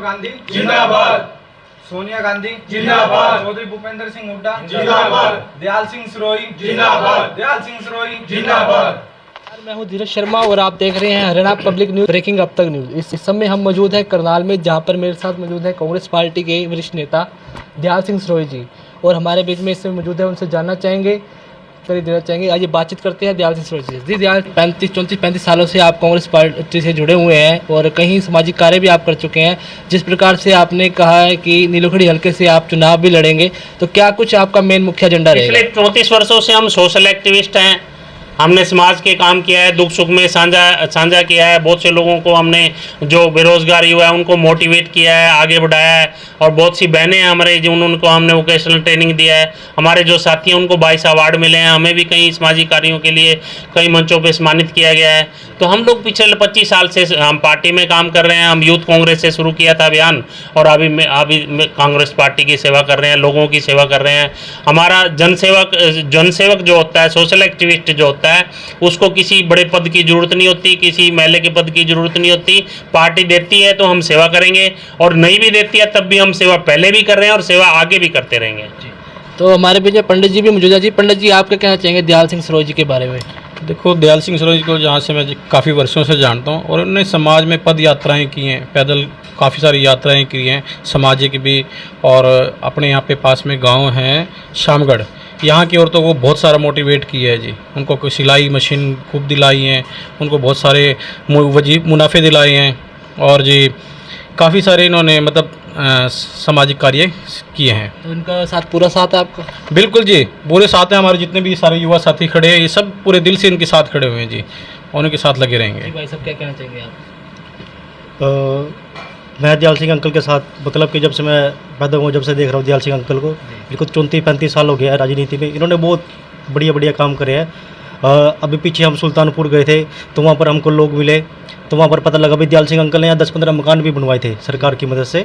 गांधी जिंदाबाद, सोनिया गांधी जिंदाबाद, चौधरी भूपेंद्र सिंह हुड्डा जिंदाबाद, दयाल सिंह सरोई जिंदाबाद। मैं हूं धीरज शर्मा और आप देख रहे हैं हरियाणा पब्लिक न्यूज ब्रेकिंग अब तक न्यूज। इस समय हम मौजूद हैं करनाल में, जहां पर मेरे साथ मौजूद है कांग्रेस पार्टी के वरिष्ठ नेता दयाल सिंह सरोई जी, और हमारे बीच में इस समय मौजूद है। उनसे जानना चाहेंगे, देना चाहेंगे। आइए बातचीत करते हैं दयाल सिंह सरोई जी। दयाल, 34-35 सालों से आप कांग्रेस पार्टी से जुड़े हुए हैं और कहीं सामाजिक कार्य भी आप कर चुके हैं। जिस प्रकार से आपने कहा है कि नीलोखड़ी हल्के से आप चुनाव भी लड़ेंगे, तो क्या कुछ आपका मेन मुख्य एजेंडा रहेगा? पिछले 34 वर्षों से हम सोशल एक्टिविस्ट हैं। हमने समाज के काम किया है, दुख सुख में साझा किया है। बहुत से लोगों को हमने, जो बेरोजगारी हुआ है, उनको मोटिवेट किया है, आगे बढ़ाया है। और बहुत सी बहनें हैं हमारे, जो उनको हमने वोकेशनल ट्रेनिंग दिया है। हमारे जो साथी हैं उनको 22 अवार्ड मिले हैं। हमें भी कई सामाजिक कार्यों के लिए कई मंचों पर सम्मानित किया गया है। तो हम लोग पिछले 25 साल से हम पार्टी में काम कर रहे हैं। हम यूथ कांग्रेस से शुरू किया था अभियान, और अभी कांग्रेस पार्टी की सेवा कर रहे हैं, लोगों की सेवा कर रहे हैं। हमारा जनसेवक जो होता है, सोशल एक्टिविस्ट जो होता है, उसको किसी बड़े पद की जरूरत नहीं होती, किसी महले के पद की जरूरत नहीं होती। पार्टी देती है तो हम सेवा करेंगे, और नहीं भी देती है तब भी हम सेवा पहले भी कर रहे हैं और सेवा आगे भी करते रहेंगे। तो हमारे बीच में पंडित जी भी मौजूद है। जी पंडित जी, आप क्या कहना चाहेंगे दयाल सिंह सरोई जी के बारे में? देखो, दयाल सिंह सरोई को जहाँ से मैं काफ़ी वर्षों से जानता हूँ, और उन्होंने समाज में पद यात्राएँ की हैं, पैदल काफ़ी सारी यात्राएं की हैं सामाजिक भी। और अपने यहाँ पे पास में गांव हैं शामगढ़, यहाँ की औरतों को बहुत सारा मोटिवेट किया है जी। उनको कोई सिलाई मशीन खूब दिलाई हैं, उनको बहुत सारे मुनाफे दिलाए हैं, और जी काफ़ी सारे इन्होंने मतलब सामाजिक कार्य किए हैं। तो इनका साथ, पूरा साथ है आपका? बिल्कुल जी, पूरे साथ हैं। हमारे जितने भी सारे युवा साथी खड़े हैं, ये सब पूरे दिल से इनके साथ खड़े हुए हैं जी, और उनके साथ लगे रहेंगे। जी भाई साहब, क्या कहना चाहेंगे आप? मैं दयाल सिंह अंकल के साथ, मतलब कि जब से मैं पैदा हुआ, जब से देख रहा हूँ दयाल सिंह अंकल को। बिल्कुल 34-35 साल हो गया है राजनीति में। इन्होंने बहुत बढ़िया काम करे हैं। अभी पीछे हम सुल्तानपुर गए थे, तो वहाँ पर हमको लोग मिले, तो वहाँ पर पता लगा भी दयाल सिंह अंकल ने यहाँ 10-15 मकान भी बनवाए थे सरकार की मदद से।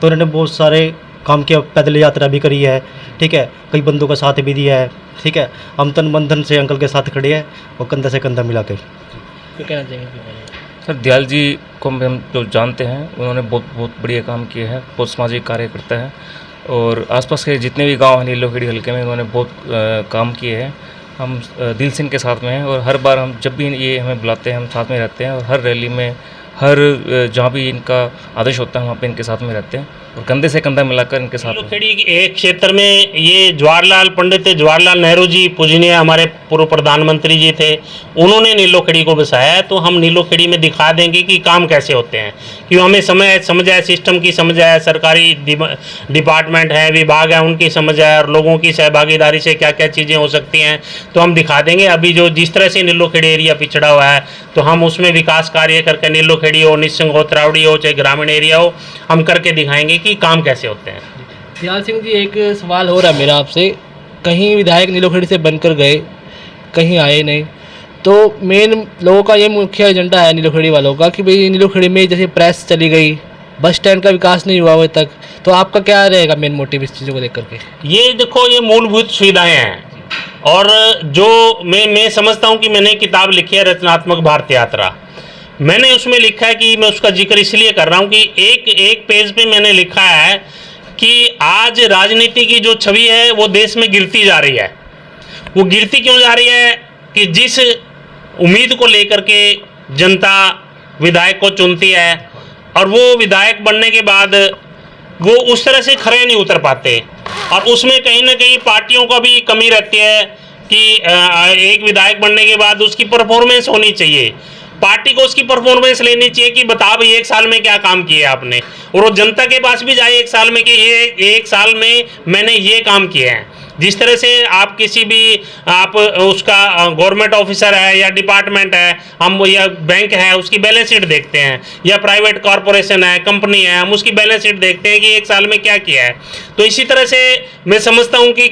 तो उन्होंने बहुत सारे काम किया, पैदल यात्रा भी करी है, ठीक है, कई बंदों का साथ भी दिया है, ठीक है। हम तन मन धन से अंकल के साथ खड़े हैं, और कंधा से कंधा मिला के। क्या कहना चाहेंगे? सर, दयाल जी को हम जो जानते हैं, उन्होंने बहुत बढ़िया काम किए हैं, बहुत सामाजिक कार्य करता है। और आसपास के जितने भी गांव हैं नीलोखड़ी हल्के में, उन्होंने बहुत काम किए हैं। हम दिल सिंह के साथ में हैं, और हर बार हम जब भी ये हमें बुलाते हैं, हम साथ में रहते हैं। और हर रैली में, हर जहाँ भी इनका आदेश होता है, वहाँ पे इनके साथ में रहते हैं, और कंधे से कंधा मिलाकर इनके साथ। नीलोखड़ी एक क्षेत्र में ये पंडित जवाहरलाल नेहरू जी पूजनीय हमारे पूर्व प्रधानमंत्री जी थे, उन्होंने नीलोखड़ी को बसाया है। तो हम नीलोखड़ी में दिखा देंगे कि काम कैसे होते हैं, क्यों हमें समझ आए, सिस्टम की समझ आए, सरकारी डिपार्टमेंट है, विभाग है, उनकी समझ आए, और लोगों की सहभागीदारी से क्या क्या चीज़ें हो सकती हैं, तो हम दिखा देंगे। अभी जो जिस तरह से नीलोखड़ी एरिया पिछड़ा हुआ है, तो हम उसमें विकास कार्य करके, नीलोखड़ी हो, निस्संग हो, त्रावड़ी हो, चाहे ग्रामीण एरिया हो, हम करके दिखाएंगे कि काम कैसे होते हैं। दयाल सिंह जी, एक सवाल हो रहा है मेरा आपसे। कहीं विधायक नीलोखड़ी से बनकर गए, कहीं आए नहीं, तो मेन लोगों का ये मुख्य एजेंडा है नीलोखड़ी वालों का कि भाई नीलोखड़ी में जैसे प्रेस चली गई, बस स्टैंड का विकास नहीं हुआ अभी तक, तो आपका क्या रहेगा मेन मोटिव इस चीज़ों को लेकर के? ये देखो, ये मूलभूत सुविधाएं हैं। और जो मैं समझता हूँ कि मैंने किताब लिखी है रचनात्मक भारत यात्रा, मैंने उसमें लिखा है कि मैं उसका जिक्र इसलिए कर रहा हूँ कि एक पेज पे मैंने लिखा है कि आज राजनीति की जो छवि है वो देश में गिरती जा रही है। वो गिरती क्यों जा रही है कि जिस उम्मीद को लेकर के जनता विधायक को चुनती है, और वो विधायक बनने के बाद वो उस तरह से खरे नहीं उतर पाते, और उसमें कहीं ना कहीं पार्टियों का भी कमी रहती है कि एक विधायक बनने के बाद उसकी परफॉर्मेंस होनी चाहिए, पार्टी को उसकी परफॉर्मेंस लेनी चाहिए कि बता भाई 1 साल में क्या काम किया आपने, और वो जनता के पास भी जाए 1 साल में कि ये 1 साल में मैंने ये काम किया है। जिस तरह से आप किसी भी आप उसका गवर्नमेंट ऑफिसर है या डिपार्टमेंट है, हम या बैंक है, उसकी बैलेंस शीट देखते हैं, या प्राइवेट कॉरपोरेशन है, कंपनी है, हम उसकी बैलेंस शीट देखते हैं कि 1 साल में क्या किया है। तो इसी तरह से मैं समझता हूं कि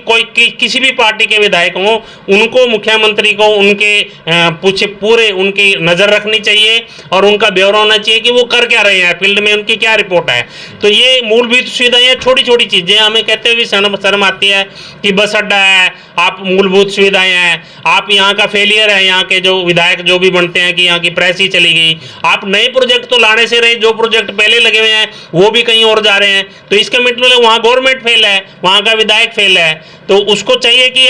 किसी भी पार्टी के विधायक हों, उनको मुख्यमंत्री को उनके पूरे उनकी नज़र रखनी चाहिए, और उनका ब्यौरा होना चाहिए कि वो कर क्या रहे हैं, फील्ड में उनकी क्या रिपोर्ट है। तो ये मूलभूत सुविधाएं, छोटी छोटी चीज़ें हमें कहते हुए शर्म आती है कि बस अड्डा है, आप मूलभूत सुविधाएं हैं, आप यहाँ का फेलियर है, यहाँ के जो विधायक जो भी बनते हैं कि यहाँ की प्रेस ही चली गई। आप नए प्रोजेक्ट तो लाने से रहे, जो प्रोजेक्ट पहले लगे हुए हैं वो भी कहीं और जा रहे हैं। तो इसका मतलब वहाँ गवर्नमेंट फेल है, वहाँ का विधायक फेल है। तो उसको चाहिए कि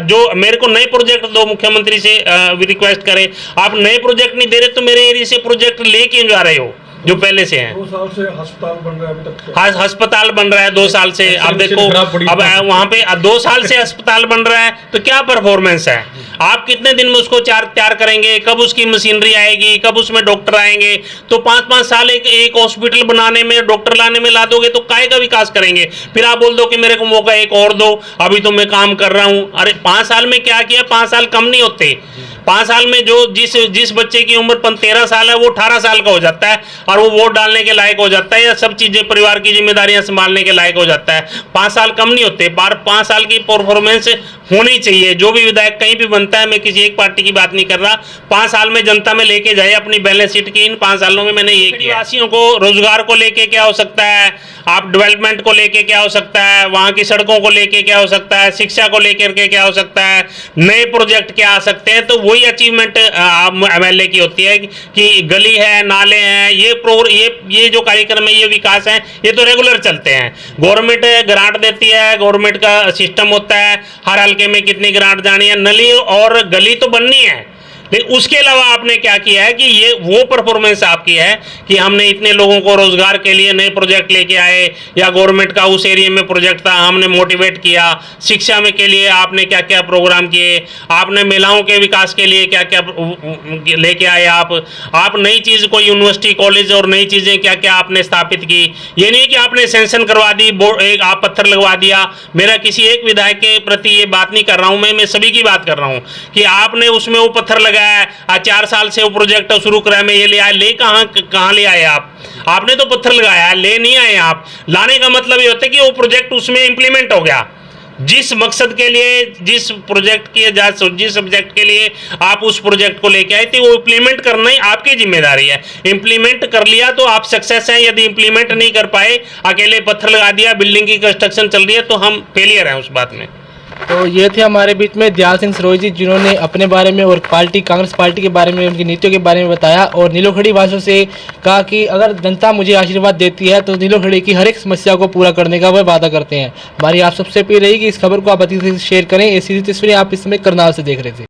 जो मेरे को नए प्रोजेक्ट दो, मुख्यमंत्री से रिक्वेस्ट करे। आप नए प्रोजेक्ट नहीं दे रहे तो मेरे एरिया से प्रोजेक्ट ले क्यों जा रहे हो जो पहले से हैं? 2 साल से अस्पताल बन रहा है अभी तक। हाँ, अस्पताल बन रहा है 2 साल से। अब देखो, अब वहाँ पे 2 साल से अस्पताल बन रहा है तो क्या परफॉर्मेंस है? आप कितने दिन में उसको तैयार करेंगे? कब उसकी मशीनरी आएगी? कब उसमें डॉक्टर आएंगे? तो 5-5 साल एक हॉस्पिटल बनाने में, डॉक्टर लाने में ला दोगे तो काय का विकास करेंगे? फिर आप बोल दो कि मेरे को मौका एक और दो, अभी तो मैं काम कर रहा हूँ। अरे 5 साल में क्या किया? 5 साल कम नहीं होते। 5 साल में जो जिस बच्चे की उम्र 13 साल है वो 18 साल का हो जाता है और वो वोट डालने के लायक हो जाता है या सब चीजें परिवार की जिम्मेदारियां संभालने के लायक हो जाता है। 5 साल कम नहीं होते। 5 साल की परफॉर्मेंस होनी चाहिए। जो भी विधायक कहीं भी बनता है, मैं किसी एक पार्टी की बात नहीं कर रहा, 5 साल में जनता में लेके जाए अपनी बैलेंस शीट की। इन 5 सालों में मैंने ये किया। वासियों को रोजगार को लेके क्या हो सकता है, आप डेवलपमेंट को लेके क्या हो सकता है, वहाँ की सड़कों को लेके क्या हो सकता है, शिक्षा को लेकर के क्या हो सकता है, नए प्रोजेक्ट क्या आ सकते हैं। तो वही अचीवमेंट MLA की होती है कि गली है, नाले हैं, ये जो कार्यक्रम है, ये विकास है, ये तो रेगुलर चलते हैं। गवर्नमेंट ग्रांट देती है, गवर्नमेंट का सिस्टम होता है, हर हल्के में कितनी ग्रांट जानी है, नली और गली तो बननी है। लेकिन उसके अलावा आपने क्या किया है कि ये वो परफॉर्मेंस आपकी है कि हमने इतने लोगों को रोजगार के लिए नए प्रोजेक्ट लेके आए, या गवर्नमेंट का उस एरिया में प्रोजेक्ट था, हमने मोटिवेट किया। शिक्षा में के लिए आपने क्या क्या प्रोग्राम किए, आपने महिलाओं के विकास के लिए क्या क्या लेके आए। आप नई चीज़ कोई यूनिवर्सिटी, कॉलेज और नई चीज़ें क्या क्या आपने स्थापित की। ये नहीं कि आपने सेंशन करवा दी, एक आप पत्थर लगवा दिया। मेरा किसी एक विधायक के प्रति ये बात नहीं कर रहा हूँ, मैं सभी की बात कर रहा हूँ कि आपने उसमें वो पत्थर लगाया है। 4 साल से वो प्रोजेक्ट शुरू करा है, मैं ये ले आया, ले कहाँ ले आए आप? आपने तो पत्थर लगाया, ले नहीं आए आप। लाने का मतलब ये होता है कि वो प्रोजेक्ट उसमें इंप्लीमेंट हो गया। जिस मकसद के लिए, जिस सब्जेक्ट के लिए आप उस प्रोजेक्ट को लेके आए थे, वो इंप्लीमेंट करना ही आपकी जिम्मेदारी है। इंप्लीमेंट कर लिया तो आप सक्सेस हैं। यदि इंप्लीमेंट नहीं कर पाए, अकेले पत्थर लगा दिया, बिल्डिंग की कंस्ट्रक्शन चल रही है, तो हम फेलियर हैं उस बात में। तो ये थे हमारे बीच में दयाल सिंह सरोई जी, जिन्होंने अपने बारे में और कांग्रेस पार्टी के बारे में, उनकी नीतियों के बारे में बताया और नीलोखड़ी वासियों से कहा कि अगर जनता मुझे आशीर्वाद देती है तो नीलोखड़ी की हर एक समस्या को पूरा करने का वह वादा करते हैं। हमारी आप सबसे अपील रही कि इस खबर को आप अधिक से शेयर करें। ऐसी तस्वीरें आप इस समय करनाल से देख रहे थे।